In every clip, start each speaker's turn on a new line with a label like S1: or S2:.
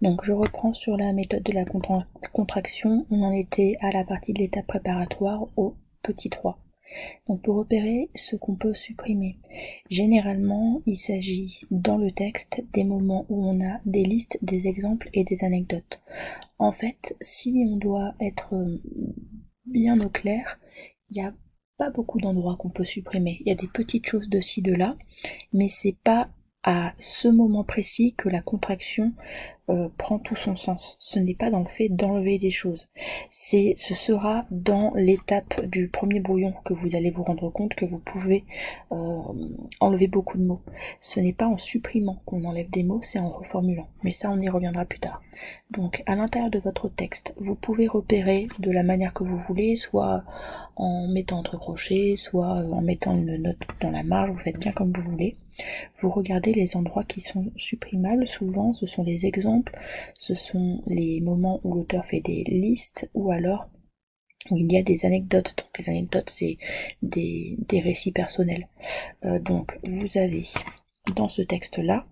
S1: Donc je reprends sur la méthode de la contraction, on en était à la partie de l'étape préparatoire au petit 3. Donc pour repérer ce qu'on peut supprimer, généralement il s'agit dans le texte des moments où on a des listes, des exemples et des anecdotes. En fait, si on doit être bien au clair, il n'y a pas beaucoup d'endroits qu'on peut supprimer. Il y a des petites choses de ci, de là, mais c'est pas à ce moment précis que la contraction prend tout son sens. Ce n'est pas dans le fait d'enlever des choses. Ce sera dans l'étape du premier brouillon que vous allez vous rendre compte que vous pouvez enlever beaucoup de mots. Ce n'est pas en supprimant qu'on enlève des mots, c'est en reformulant. Mais ça, on y reviendra plus tard. Donc, à l'intérieur de votre texte, vous pouvez repérer de la manière que vous voulez, soit en mettant entre crochets, soit en mettant une note dans la marge, vous faites bien comme vous voulez. Vous regardez les endroits qui sont supprimables, souvent ce sont les exemples, ce sont les moments où l'auteur fait des listes, ou alors où il y a des anecdotes. Donc les anecdotes, c'est des récits personnels. Donc vous avez dans ce texte-là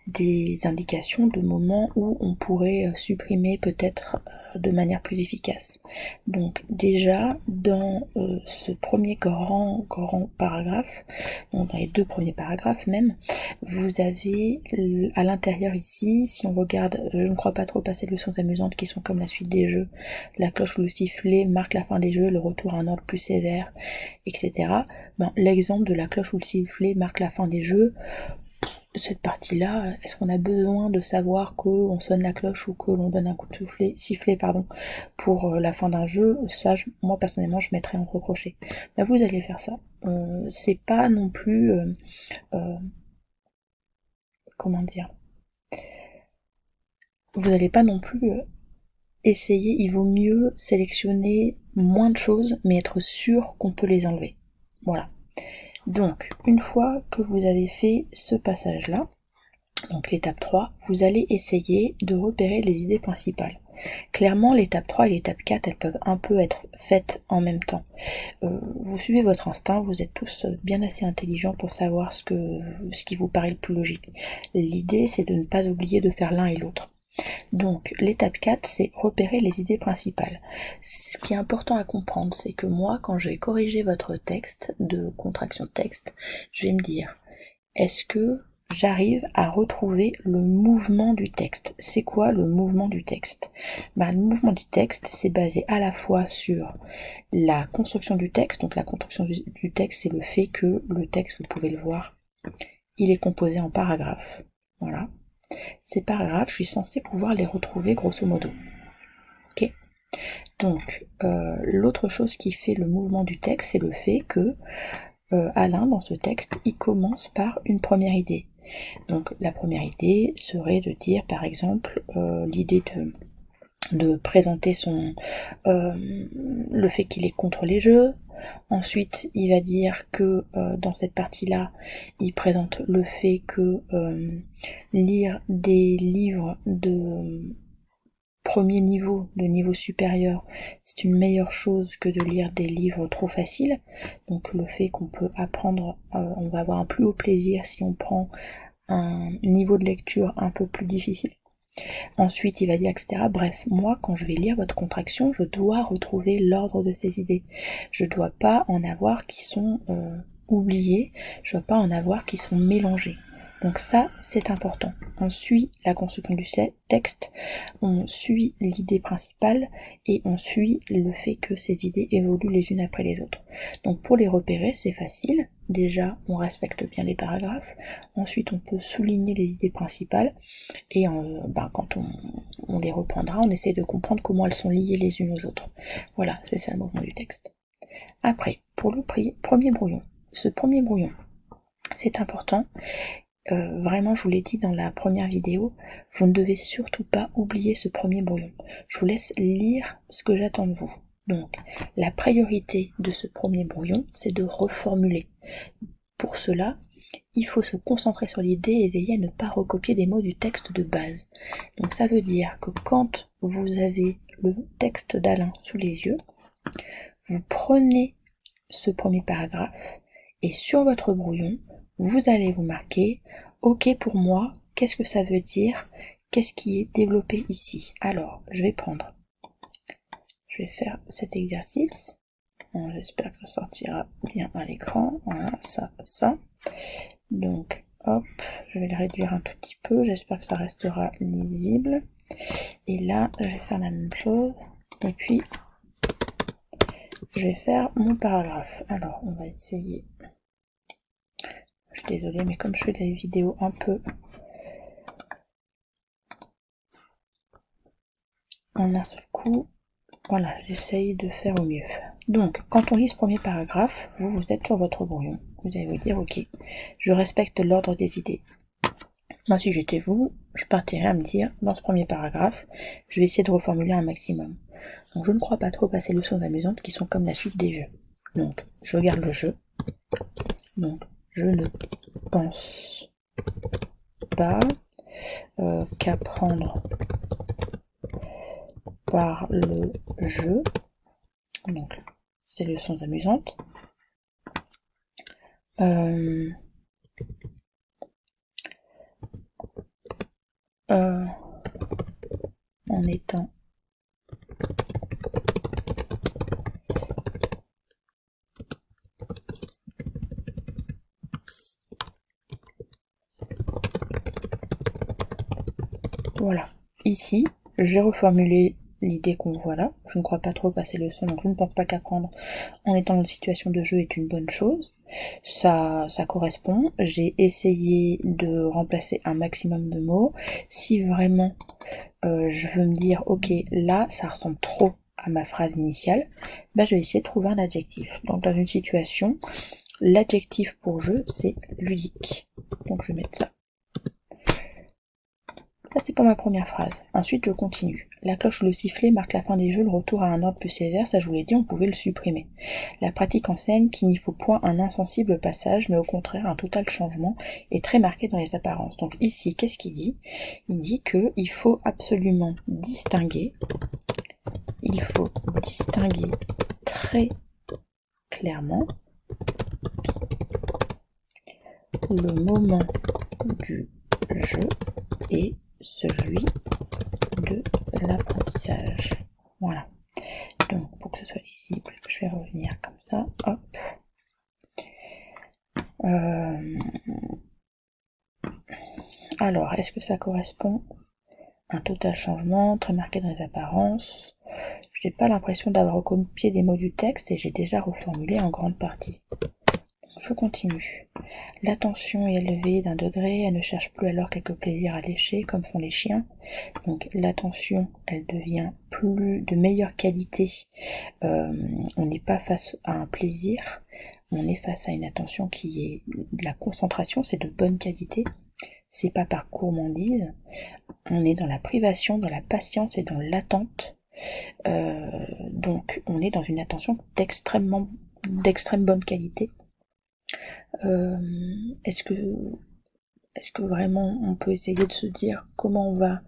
S1: des indications de moments où on pourrait supprimer peut-être de manière plus efficace. Donc déjà dans ce premier grand paragraphe, donc dans les deux premiers paragraphes même, vous avez à l'intérieur ici, si on regarde, je ne crois pas trop passer de leçons amusantes qui sont comme la suite des jeux, la cloche ou le sifflet marque la fin des jeux, le retour à un ordre plus sévère, etc. L'exemple de la cloche ou le sifflet marque la fin des jeux. Cette partie-là, est-ce qu'on a besoin de savoir qu'on sonne la cloche ou que l'on donne un coup de sifflet pour la fin d'un jeu? Ça, moi personnellement, je mettrais entre crochets. Vous allez faire ça. C'est pas non plus... comment dire? Vous n'allez pas non plus essayer, il vaut mieux sélectionner moins de choses, mais être sûr qu'on peut les enlever. Voilà. Donc, une fois que vous avez fait ce passage-là, donc l'étape 3, vous allez essayer de repérer les idées principales. Clairement, l'étape 3 et l'étape 4, elles peuvent un peu être faites en même temps. Vous suivez votre instinct, vous êtes tous bien assez intelligents pour savoir ce qui vous paraît le plus logique. L'idée, c'est de ne pas oublier de faire l'un et l'autre. Donc l'étape 4, c'est repérer les idées principales. Ce qui est important à comprendre, c'est que moi, quand je vais corriger votre texte de contraction de texte, je vais me dire, est-ce que j'arrive à retrouver le mouvement du texte? C'est quoi le mouvement du texte? Le mouvement du texte, c'est basé à la fois sur la construction du texte. Donc la construction du texte, c'est le fait que le texte, vous pouvez le voir, il est composé en paragraphes. Voilà. Ces paragraphes, je suis censée pouvoir les retrouver grosso modo. Ok. Donc, l'autre chose qui fait le mouvement du texte, c'est le fait que Alain, dans ce texte, il commence par une première idée. Donc, la première idée serait de dire, par exemple, l'idée de présenter le fait qu'il est contre les jeux. Ensuite, il va dire que dans cette partie-là, il présente le fait que lire des livres de premier niveau, de niveau supérieur, c'est une meilleure chose que de lire des livres trop faciles. Donc le fait qu'on peut apprendre, on va avoir un plus haut plaisir si on prend un niveau de lecture un peu plus difficile. Ensuite, il va dire, etc. Bref, moi, quand je vais lire votre contraction, je dois retrouver l'ordre de ces idées. Je ne dois pas en avoir qui sont oubliées, je ne dois pas en avoir qui sont mélangées. Donc ça, c'est important. On suit la construction du texte, on suit l'idée principale et on suit le fait que ces idées évoluent les unes après les autres. Donc pour les repérer, c'est facile. Déjà, on respecte bien les paragraphes. Ensuite, on peut souligner les idées principales. Et quand on les reprendra, on essaie de comprendre comment elles sont liées les unes aux autres. Voilà, c'est ça le mouvement du texte. Après, pour le premier brouillon. Ce premier brouillon, c'est important. Vraiment, je vous l'ai dit dans la première vidéo, vous ne devez surtout pas oublier ce premier brouillon. Je vous laisse lire ce que j'attends de vous. Donc, la priorité de ce premier brouillon, c'est de reformuler. Pour cela, il faut se concentrer sur l'idée et veiller à ne pas recopier des mots du texte de base. Donc ça veut dire que quand vous avez le texte d'Alain sous les yeux, vous prenez ce premier paragraphe et sur votre brouillon, vous allez vous marquer « Ok pour moi, qu'est-ce que ça veut dire ? qu'est-ce qui est développé ici? Alors, je vais faire cet exercice. Bon, j'espère que ça sortira bien à l'écran. Voilà, ça. Donc, hop, je vais le réduire un tout petit peu. J'espère que ça restera lisible. Et là, je vais faire la même chose. Et puis, je vais faire mon paragraphe. Alors, on va essayer. Je suis désolée, mais comme je fais des vidéos un peu en un seul coup, voilà, j'essaye de faire au mieux. Donc, quand on lit ce premier paragraphe, vous êtes sur votre brouillon. Vous allez vous dire, ok, je respecte l'ordre des idées. Moi, si j'étais vous, je partirais à me dire, dans ce premier paragraphe, je vais essayer de reformuler un maximum. Donc, je ne crois pas trop à ces leçons amusantes qui sont comme la suite des jeux. Donc, je regarde le jeu. Donc, je ne pense pas qu'apprendre par le jeu, donc ces leçons amusantes, en étant voilà. Ici, j'ai reformulé l'idée qu'on voit là. Je ne crois pas trop passer le son, donc je ne pense pas qu'apprendre en étant dans une situation de jeu est une bonne chose. Ça correspond. J'ai essayé de remplacer un maximum de mots. Si vraiment je veux me dire, ok, là, ça ressemble trop à ma phrase initiale, bah, je vais essayer de trouver un adjectif. Donc dans une situation, l'adjectif pour jeu, c'est ludique. Donc je vais mettre ça. Ça, c'est pour ma première phrase. Ensuite, je continue. La cloche ou le sifflet marque la fin des jeux, le retour à un ordre plus sévère, ça je vous l'ai dit, on pouvait le supprimer. La pratique enseigne qu'il n'y faut point un insensible passage, mais au contraire un total changement, est très marqué dans les apparences. Donc ici, qu'est-ce qu'il dit? Il dit qu'il faut absolument distinguer, très clairement le moment du jeu et celui de l'apprentissage. Voilà. Donc, pour que ce soit lisible, je vais revenir comme ça. Hop. Alors, est-ce que ça correspond à un total changement, très marqué dans les apparences? J'ai pas l'impression d'avoir recopié des mots du texte et j'ai déjà reformulé en grande partie. Je continue. L'attention est élevée d'un degré, elle ne cherche plus alors quelques plaisirs à lécher, comme font les chiens. Donc l'attention, elle devient plus de meilleure qualité. On n'est pas face à un plaisir, on est face à une attention qui est de la concentration, c'est de bonne qualité. C'est pas par gourmandise. On est dans la privation, dans la patience et dans l'attente. Donc on est dans une attention d'extrême bonne qualité. Est-ce que vraiment on peut essayer de se dire comment on va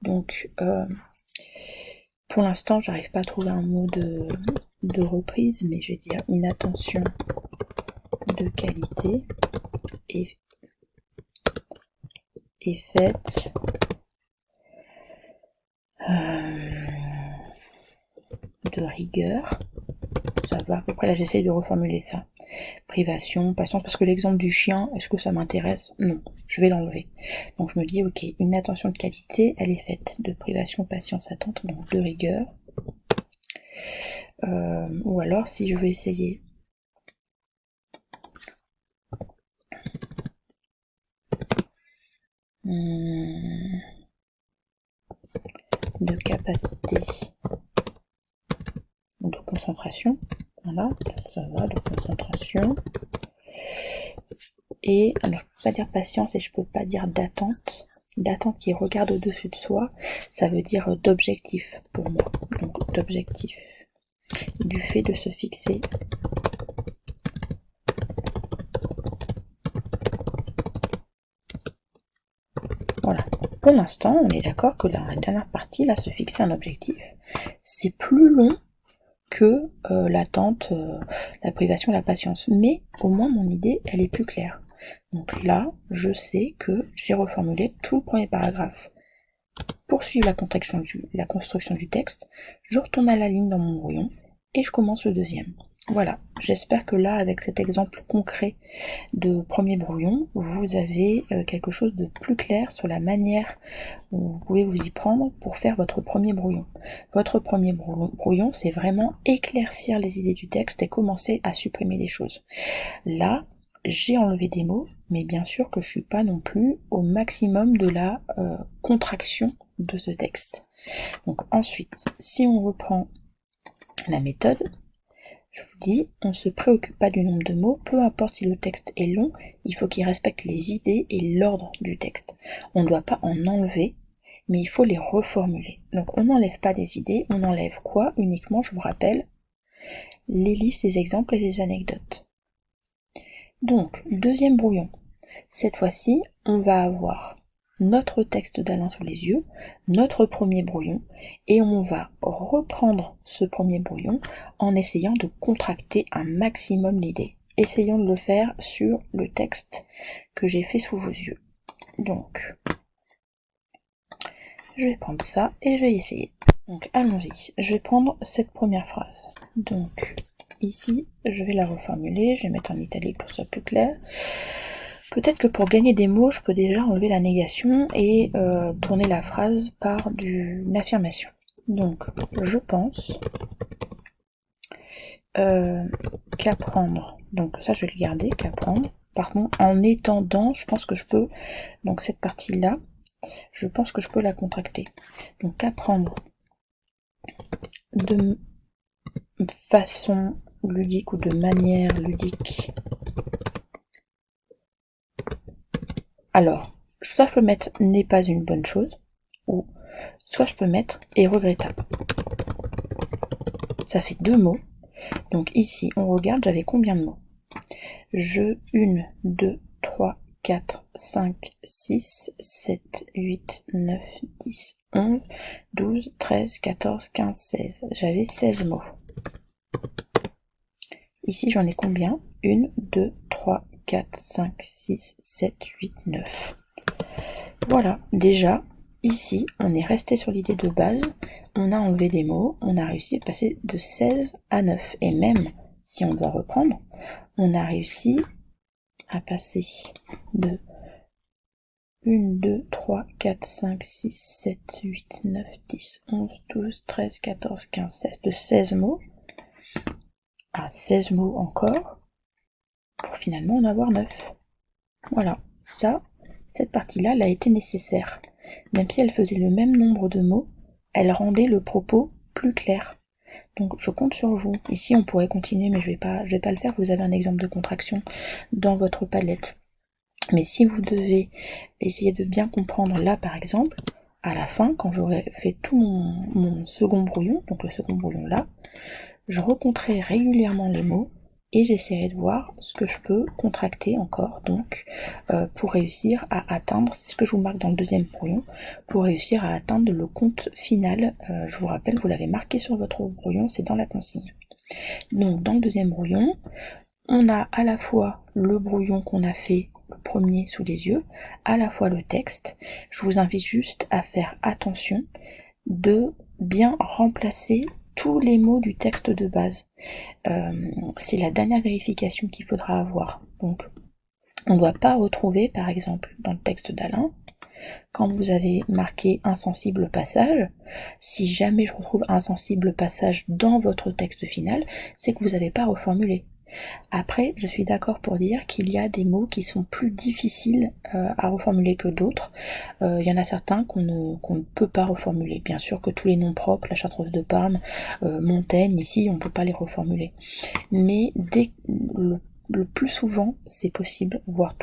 S1: donc pour l'instant j'arrive pas à trouver un mot de reprise, mais je vais dire une attention de qualité est faite de rigueur. Ça va à peu près, là j'essaye de reformuler ça. Privation, patience, parce que l'exemple du chien, est-ce que ça m'intéresse? Non, je vais l'enlever. Donc je me dis, ok, une attention de qualité, elle est faite de privation, patience, attente, donc de rigueur. Ou alors, si je veux essayer de capacité de concentration, voilà, ça va, de concentration. Et alors je peux pas dire patience et je peux pas dire d'attente. D'attente qui regarde au-dessus de soi, ça veut dire d'objectif pour moi. Donc d'objectif. Du fait de se fixer voilà. Pour l'instant, on est d'accord que la dernière partie, là, se fixer un objectif, c'est plus long que l'attente, la privation, la patience. Mais au moins mon idée, elle est plus claire. Donc là, je sais que j'ai reformulé tout le premier paragraphe poursuivre la construction du texte, je retourne à la ligne dans mon brouillon et je commence le deuxième. Voilà, j'espère que là, avec cet exemple concret de premier brouillon, vous avez quelque chose de plus clair sur la manière où vous pouvez vous y prendre pour faire votre premier brouillon. Votre premier brouillon, c'est vraiment éclaircir les idées du texte et commencer à supprimer des choses. Là, j'ai enlevé des mots, mais bien sûr que je suis pas non plus au maximum de la contraction de ce texte. Donc ensuite, si on reprend la méthode, je vous dis, on ne se préoccupe pas du nombre de mots, peu importe si le texte est long, il faut qu'il respecte les idées et l'ordre du texte. On ne doit pas en enlever, mais il faut les reformuler. Donc on n'enlève pas les idées, on enlève quoi? Uniquement, je vous rappelle, les listes, les exemples et les anecdotes. Donc, deuxième brouillon. Cette fois-ci, on va avoir notre texte d'Alain sous les yeux, notre premier brouillon, et on va reprendre ce premier brouillon en essayant de contracter un maximum l'idée. Essayons de le faire sur le texte que j'ai fait sous vos yeux. Donc, je vais prendre ça et je vais essayer. Donc, allons-y. Je vais prendre cette première phrase. Donc, ici, je vais la reformuler. Je vais mettre en italique pour que ce soit plus clair. Peut-être que pour gagner des mots, je peux déjà enlever la négation et tourner la phrase par une affirmation. Donc, je pense qu'apprendre, donc ça je vais le garder, qu'apprendre. Par contre, en étendant, je pense que je peux, donc cette partie-là, je pense que je peux la contracter. Donc, apprendre de façon ludique ou de manière ludique. Alors, soit je peux mettre n'est pas une bonne chose, ou soit je peux mettre est regrettable. Ça fait 2 mots. Donc ici, on regarde, j'avais combien de mots? 1, 2, 3, 4, 5, 6, 7, 8, 9, 10, 11, 12, 13, 14, 15, 16. J'avais 16 mots. Ici, j'en ai combien? 1, 2, 3, 4, 5, 6, 7, 8, 9. Voilà, déjà, ici, on est resté sur l'idée de base, on a enlevé des mots, on a réussi à passer de 16 à 9. Et même si on doit reprendre, on a réussi à passer de 1, 2, 3, 4, 5, 6, 7, 8, 9, 10, 11, 12, 13, 14, 15, 16. De 16 mots à 16 mots encore, pour finalement en avoir 9. Voilà, ça, cette partie-là, elle a été nécessaire. Même si elle faisait le même nombre de mots, elle rendait le propos plus clair. Donc je compte sur vous. Ici on pourrait continuer, mais je vais pas le faire. Vous avez un exemple de contraction dans votre palette. Mais si vous devez essayer de bien comprendre là par exemple, à la fin, quand j'aurai fait tout mon second brouillon, donc le second brouillon là, je recompterai régulièrement les mots et j'essaierai de voir ce que je peux contracter encore, donc pour réussir à atteindre, c'est ce que je vous marque dans le deuxième brouillon, pour réussir à atteindre le compte final. Je vous rappelle, vous l'avez marqué sur votre brouillon, c'est dans la consigne. Donc dans le deuxième brouillon, on a à la fois le brouillon qu'on a fait le premier sous les yeux, à la fois le texte. Je vous invite juste à faire attention de bien remplacer tous les mots du texte de base. C'est la dernière vérification qu'il faudra avoir. Donc, on ne doit pas retrouver, par exemple, dans le texte d'Alain, quand vous avez marqué insensible passage, si jamais je retrouve insensible passage dans votre texte final, c'est que vous n'avez pas reformulé. Après, je suis d'accord pour dire qu'il y a des mots qui sont plus difficiles à reformuler que d'autres. Il y en a certains qu'on ne peut pas reformuler. Bien sûr que tous les noms propres, la Chartreuse de Parme, Montaigne, ici, on ne peut pas les reformuler. Mais le plus souvent, c'est possible, voire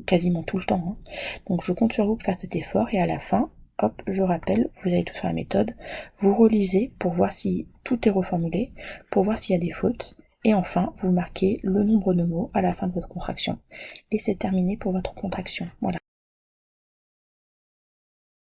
S1: quasiment tout le temps. Hein. Donc je compte sur vous pour faire cet effort et à la fin, hop, je rappelle, vous avez tout sur la méthode, vous relisez pour voir si tout est reformulé, pour voir s'il y a des fautes. Et enfin, vous marquez le nombre de mots à la fin de votre contraction. Et c'est terminé pour votre contraction. Voilà.